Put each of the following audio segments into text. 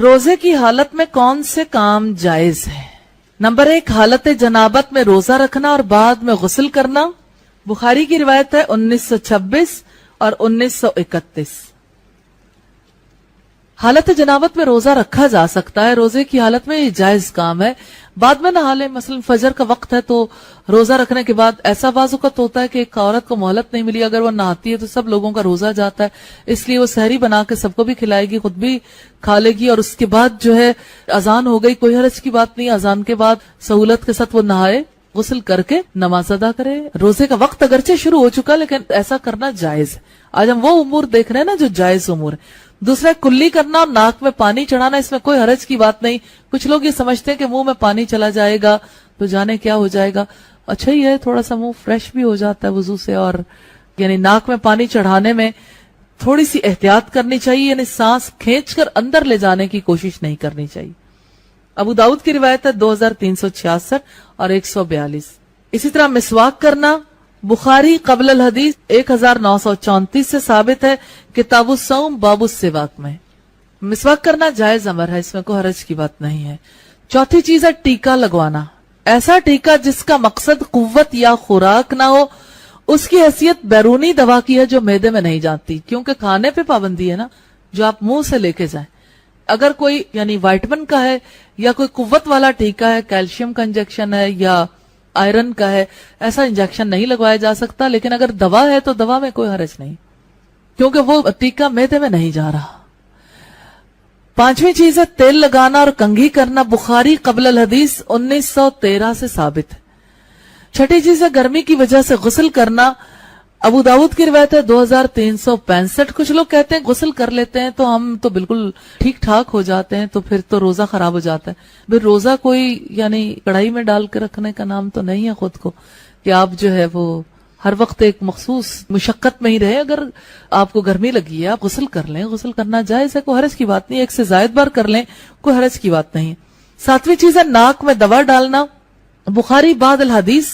روزے کی حالت میں کون سے کام جائز ہے؟ نمبر 1، حالت جنابت میں روزہ رکھنا اور بعد میں غسل کرنا۔ بخاری کی روایت ہے 1926 اور 1931۔ حالت جنابت میں روزہ رکھا جا سکتا ہے، روزے کی حالت میں یہ جائز کام ہے۔ بعد میں نہا لے، مثلا فجر کا وقت ہے تو روزہ رکھنے کے بعد ایسا بعض اوقات ہوتا ہے کہ ایک عورت کو مہلت نہیں ملی، اگر وہ نہاتی ہے تو سب لوگوں کا روزہ جاتا ہے، اس لیے وہ سحری بنا کے سب کو بھی کھلائے گی، خود بھی کھا لے گی، اور اس کے بعد جو ہے اذان ہو گئی، کوئی حرج کی بات نہیں، اذان کے بعد سہولت کے ساتھ وہ نہائے، غسل کر کے نماز ادا کرے۔ روزے کا وقت اگرچہ شروع ہو چکا لیکن ایسا کرنا جائز ہے۔ آج ہم وہ امور دیکھ رہے ہیں نا جو جائز امور ہے۔ دوسرا، کلی کرنا اور ناک میں پانی چڑھانا، اس میں کوئی حرج کی بات نہیں۔ کچھ لوگ یہ سمجھتے ہیں کہ منہ میں پانی چلا جائے گا تو جانے کیا ہو جائے گا۔ اچھا ہی ہے، تھوڑا سا منہ فریش بھی ہو جاتا ہے وضو سے، اور یعنی ناک میں پانی چڑھانے میں تھوڑی سی احتیاط کرنی چاہیے، یعنی سانس کھینچ کر اندر لے جانے کی کوشش نہیں کرنی چاہیے۔ ابو داؤد کی روایت ہے 2366 اور 142۔ اسی طرح مسواک کرنا، بخاری قبل الحدیث 1934 سے ثابت ہے، کتاب الصوم باب السواک میں۔ مسواک کرنا جائز امر ہے، اس میں کوئی حرج کی بات نہیں ہے۔ چوتھی چیز ہے ٹیکا لگوانا، ایسا ٹیکا جس کا مقصد قوت یا خوراک نہ ہو، اس کی حیثیت بیرونی دوا کی ہے جو معدے میں نہیں جاتی، کیونکہ کھانے پہ پابندی ہے نا، جو آپ منہ سے لے کے جائیں۔ اگر کوئی یعنی وائٹمن کا ہے یا کوئی قوت والا ٹیکا ہے، کیلشیم کا انجیکشن ہے یا آئرن کا ہے، ایسا انجیکشن نہیں لگوایا جا سکتا، لیکن اگر دوا ہے تو دوا میں کوئی حرج نہیں، کیونکہ وہ ٹیکا معدے میں نہیں جا رہا۔ پانچویں چیز ہے تیل لگانا اور کنگھی کرنا، بخاری قبل الحدیث 1913 سے ثابت ہے۔ چھٹی چیز ہے گرمی کی وجہ سے غسل کرنا، ابو داؤد کی روایت ہے 2365۔ کچھ لوگ کہتے ہیں غسل کر لیتے ہیں تو ہم تو بالکل ٹھیک ٹھاک ہو جاتے ہیں، تو پھر تو روزہ خراب ہو جاتا ہے۔ پھر روزہ کوئی یعنی کڑھائی میں ڈال کے رکھنے کا نام تو نہیں ہے خود کو، کہ آپ جو ہے وہ ہر وقت ایک مخصوص مشقت میں ہی رہے۔ اگر آپ کو گرمی لگی ہے آپ غسل کر لیں، غسل کرنا جائز ہے، کوئی حرج کی بات نہیں، ایک سے زائد بار کر لیں، کوئی حرج کی بات نہیں۔ ساتویں چیز ہے ناک میں دوا ڈالنا، بخاری بعد الحدیث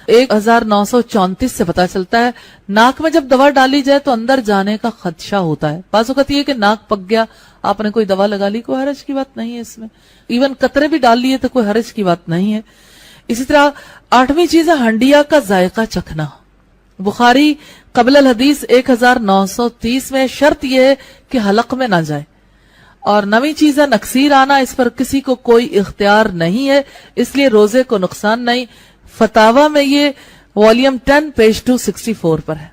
1934 سے پتا چلتا ہے ناک میں جب دوا ڈالی جائے تو اندر جانے کا خدشہ ہوتا ہے۔ بعض اوقات یہ کہ ناک پک گیا، آپ نے کوئی دوا لگا لی، کوئی حرج کی بات نہیں ہے اس میں، ایون قطرے بھی ڈال لیے تو کوئی حرج کی بات نہیں ہے۔ اسی طرح آٹھویں چیز ہے ہنڈیا کا ذائقہ چکھنا، بخاری قبل الحدیث 1930 میں، شرط یہ ہے کہ حلق میں نہ جائے۔ اور نویں چیز ہے نکسیر آنا، اس پر کسی کو کوئی اختیار نہیں ہے، اس لیے روزے کو نقصان نہیں۔ فتاوا میں یہ والیوم 10 پیج 264 پر ہے۔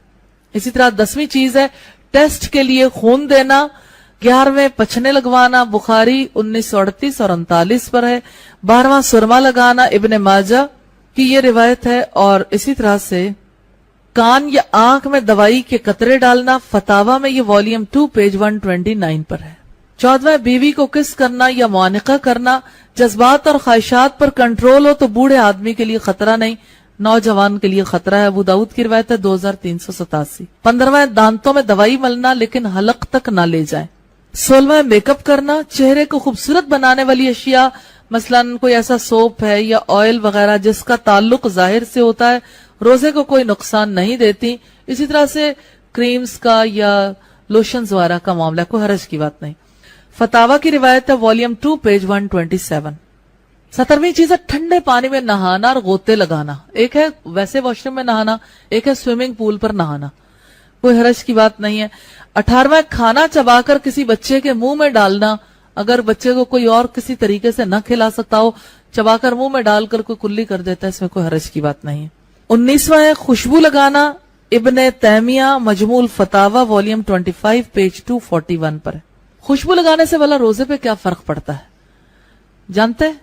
اسی طرح 10ویں چیز ہے ٹیسٹ کے لیے خون دینا، 11ویں پچھنے لگوانا، بخاری 1938 اور 39 پر ہے۔ 12واں سرما لگانا، ابن ماجہ کی یہ روایت ہے۔ اور اسی طرح سے کان یا آنکھ میں دوائی کے قطرے ڈالنا، فتاوا میں یہ والیوم 2 پیج 129 پر ہے۔ 14واں بیوی کو کس کرنا یا معانقہ کرنا، جذبات اور خواہشات پر کنٹرول ہو تو بوڑھے آدمی کے لیے خطرہ نہیں، نوجوان کے لیے خطرہ ہے، ابو داؤد کی روایت ہے 2387۔ 15واں دانتوں میں دوائی ملنا لیکن حلق تک نہ لے جائیں۔ 16واں میک اپ کرنا، چہرے کو خوبصورت بنانے والی اشیاء، مثلا کوئی ایسا سوپ ہے یا آئل وغیرہ جس کا تعلق ظاہر سے ہوتا ہے، روزے کو کوئی نقصان نہیں دیتی۔ اسی طرح سے کریمز کا یا لوشنز وغیرہ کا معاملہ، کوئی حرج کی بات نہیں۔ فتاوا کی روایت ہے والیوم 2 پیج 127۔ 17ویں چیز ہے ٹھنڈے پانی میں نہانا اور غوطے لگانا، ایک ہے ویسے واش روم میں نہانا، ایک ہے سوئمنگ پول پر نہانا، کوئی حرج کی بات نہیں ہے۔ 18واں کھانا چبا کر کسی بچے کے منہ میں ڈالنا، اگر بچے کو کوئی اور کسی طریقے سے نہ کھلا سکتا ہو، چبا کر منہ میں ڈال کر کوئی کلی کر دیتا ہے، اس میں کوئی حرج کی بات نہیں ہے۔ 19واں ہے خوشبو لگانا، ابن تیمیہ مجموع الفتاوا والیوم 25 پیج 241 پر ہے۔ خوشبو لگانے سے والا روزے پہ کیا فرق پڑتا ہے جانتے ہیں؟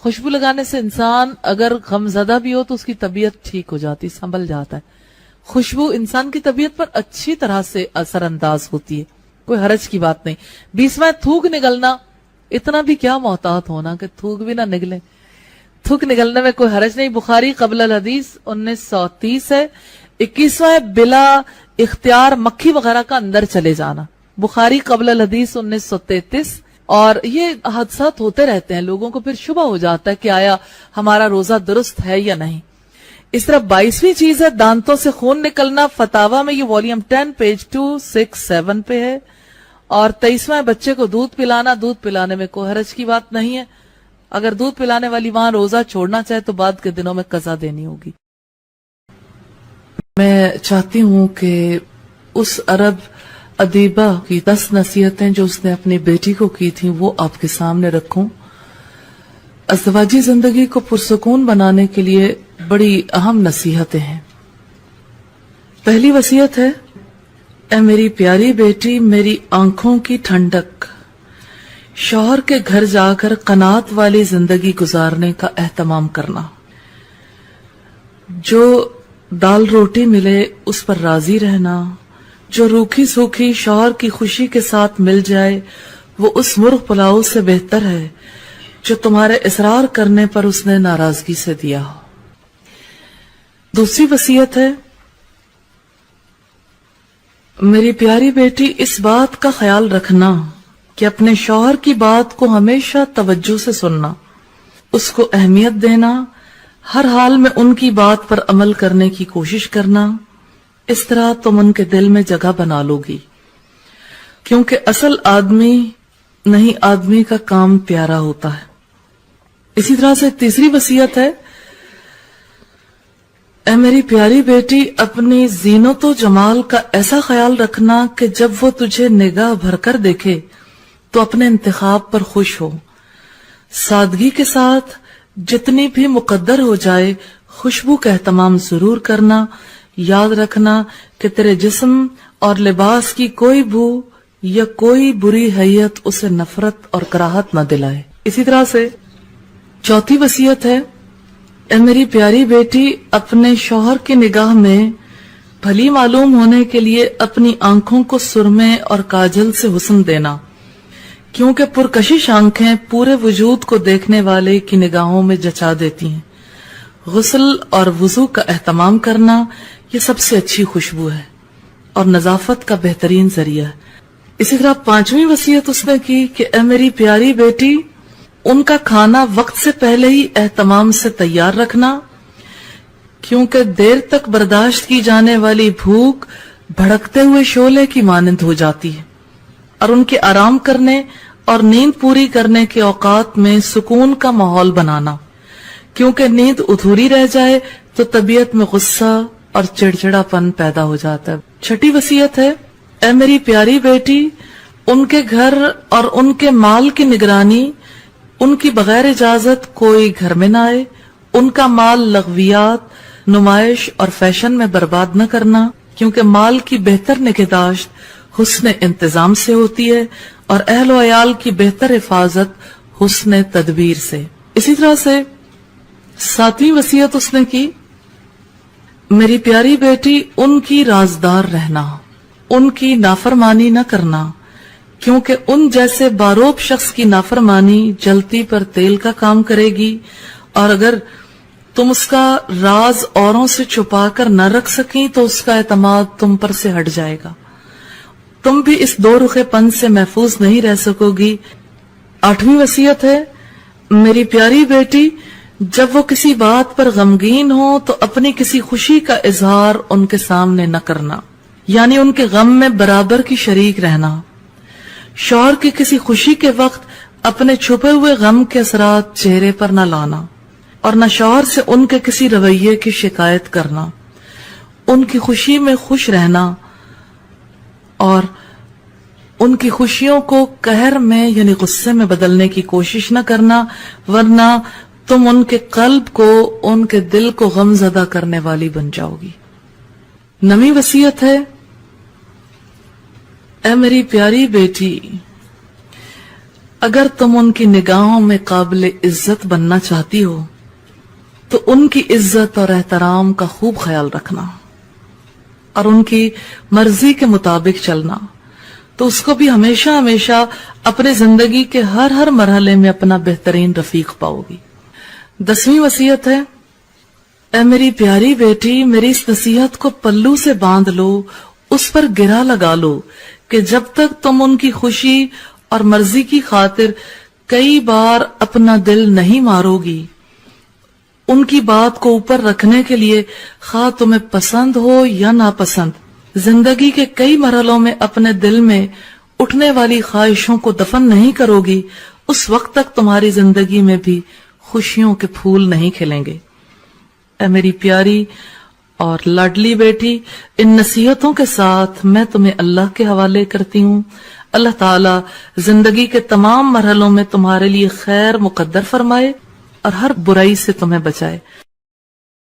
خوشبو لگانے سے انسان اگر غمزدہ بھی ہو تو اس کی طبیعت ٹھیک ہو جاتی، سنبھل جاتا ہے۔ خوشبو انسان کی طبیعت پر اچھی طرح سے اثر انداز ہوتی ہے، کوئی حرج کی بات نہیں۔ 20واں تھوک نگلنا، اتنا بھی کیا محتاط ہونا کہ تھوک بھی نہ نگلے، تھوک نگلنے میں کوئی حرج نہیں، بخاری قبل الحدیث 1930 ہے۔ 21واں ہے بلا اختیار مکھی وغیرہ کا اندر چلے جانا، بخاری قبل الحدیث 1933۔ اور یہ حادثات ہوتے رہتے ہیں، لوگوں کو پھر شبہ ہو جاتا ہے کہ آیا ہمارا روزہ درست ہے یا نہیں۔ اس طرح 22ویں چیز ہے دانتوں سے خون نکلنا، فتاوا میں یہ والیوم 10 پیج 267 پہ ہے۔ اور 23واں بچے کو دودھ پلانا، دودھ پلانے میں کوئی حرج کی بات نہیں ہے. اگر دودھ پلانے والی وہاں روزہ چھوڑنا چاہے تو بعد کے دنوں میں قضا دینی ہوگی. میں چاہتی ہوں کہ اس عرب ادیبہ کی 10 نصیحتیں جو اس نے اپنی بیٹی کو کی تھیں وہ آپ کے سامنے رکھوں. ازدواجی زندگی کو پرسکون بنانے کے لیے بڑی اہم نصیحتیں ہیں. پہلی وصیت ہے، اے میری پیاری بیٹی، میری آنکھوں کی ٹھنڈک، شوہر کے گھر جا کر قناعت والی زندگی گزارنے کا اہتمام کرنا. جو دال روٹی ملے اس پر راضی رہنا، جو روکھی سوکھی شوہر کی خوشی کے ساتھ مل جائے وہ اس مرغ پلاؤ سے بہتر ہے جو تمہارے اصرار کرنے پر اس نے ناراضگی سے دیا ہو. دوسری وصیت ہے، میری پیاری بیٹی، اس بات کا خیال رکھنا کہ اپنے شوہر کی بات کو ہمیشہ توجہ سے سننا، اس کو اہمیت دینا، ہر حال میں ان کی بات پر عمل کرنے کی کوشش کرنا. اس طرح تم ان کے دل میں جگہ بنا لو گی، کیونکہ اصل آدمی نہیں آدمی کا کام پیارا ہوتا ہے. اسی طرح سے تیسری وصیت ہے، اے میری پیاری بیٹی، اپنی زینت و جمال کا ایسا خیال رکھنا کہ جب وہ تجھے نگاہ بھر کر دیکھے تو اپنے انتخاب پر خوش ہو. سادگی کے ساتھ جتنی بھی مقدر ہو جائے خوشبو کا اہتمام ضرور کرنا. یاد رکھنا کہ تیرے جسم اور لباس کی کوئی بو یا کوئی بری حیت اسے نفرت اور کراہت نہ دلائے. اسی طرح سے چوتھی وصیت ہے، اے میری پیاری بیٹی، اپنے شوہر کی نگاہ میں بھلی معلوم ہونے کے لیے اپنی آنکھوں کو سرمے اور کاجل سے حسن دینا، کیونکہ پرکشش آنکھیں پورے وجود کو دیکھنے والے کی نگاہوں میں جچا دیتی ہیں. غسل اور وضو کا اہتمام کرنا یہ سب سے اچھی خوشبو ہے اور نظافت کا بہترین ذریعہ ہے. اسی طرح پانچویں وصیت اس نے کی کہ اے میری پیاری بیٹی، ان کا کھانا وقت سے پہلے ہی اہتمام سے تیار رکھنا، کیونکہ دیر تک برداشت کی جانے والی بھوک بھڑکتے ہوئے شعلے کی مانند ہو جاتی ہے. اور ان کے آرام کرنے اور نیند پوری کرنے کے اوقات میں سکون کا ماحول بنانا، کیونکہ نیند ادھوری رہ جائے تو طبیعت میں غصہ اور چڑچڑا پن پیدا ہو جاتا ہے. چھٹی وصیت ہے، اے میری پیاری بیٹی، ان کے گھر اور ان کے مال کی نگرانی، ان کی بغیر اجازت کوئی گھر میں نہ آئے. ان کا مال لغویات، نمائش اور فیشن میں برباد نہ کرنا، کیونکہ مال کی بہتر نگہداشت حسن انتظام سے ہوتی ہے اور اہل و عیال کی بہتر حفاظت حسن تدبیر سے. اسی طرح سے ساتویں وصیت اس نے کی، میری پیاری بیٹی، ان کی رازدار رہنا، ان کی نافرمانی نہ کرنا، کیونکہ ان جیسے باروب شخص کی نافرمانی جلتی پر تیل کا کام کرے گی، اور اگر تم اس کا راز اوروں سے چھپا کر نہ رکھ سکیں تو اس کا اعتماد تم پر سے ہٹ جائے گا. تم بھی اس دو رخے پن سے محفوظ نہیں رہ سکو گی. آٹھویں وصیت ہے، میری پیاری بیٹی، جب وہ کسی بات پر غمگین ہو تو اپنی کسی خوشی کا اظہار ان کے سامنے نہ کرنا، یعنی ان کے غم میں برابر کی شریک رہنا. شوہر کی کسی خوشی کے وقت اپنے چھپے ہوئے غم کے اثرات چہرے پر نہ لانا، اور نہ شوہر سے ان کے کسی رویے کی شکایت کرنا. ان کی خوشی میں خوش رہنا اور ان کی خوشیوں کو قہر میں یعنی غصے میں بدلنے کی کوشش نہ کرنا، ورنہ تم ان کے قلب کو، ان کے دل کو غم زدہ کرنے والی بن جاؤ گی. نویں وصیت ہے، اے میری پیاری بیٹی، اگر تم ان کی نگاہوں میں قابل عزت بننا چاہتی ہو تو ان کی عزت اور احترام کا خوب خیال رکھنا اور ان کی مرضی کے مطابق چلنا، تو اس کو بھی ہمیشہ ہمیشہ اپنے زندگی کے ہر مرحلے میں اپنا بہترین رفیق پاؤ گی. 10ویں وصیت ہے، اے میری پیاری بیٹی، میری اس نصیحت کو پلو سے باندھ لو، اس پر گرا لگا لو کہ جب تک تم ان کی خوشی اور مرضی کی خاطر کئی بار اپنا دل نہیں مارو گی، ان کی بات کو اوپر رکھنے کے لیے خواہ تمہیں پسند ہو یا ناپسند، زندگی کے کئی مرحلوں میں اپنے دل میں اٹھنے والی خواہشوں کو دفن نہیں کرو گی اس وقت تک تمہاری زندگی میں بھی خوشیوں کے پھول نہیں کھلیں گے۔ اے میری پیاری اور لاڈلی بیٹی، ان نصیحتوں کے ساتھ میں تمہیں اللہ کے حوالے کرتی ہوں۔ اللہ تعالیٰ زندگی کے تمام مرحلوں میں تمہارے لیے خیر مقدر فرمائے اور ہر برائی سے تمہیں بچائے۔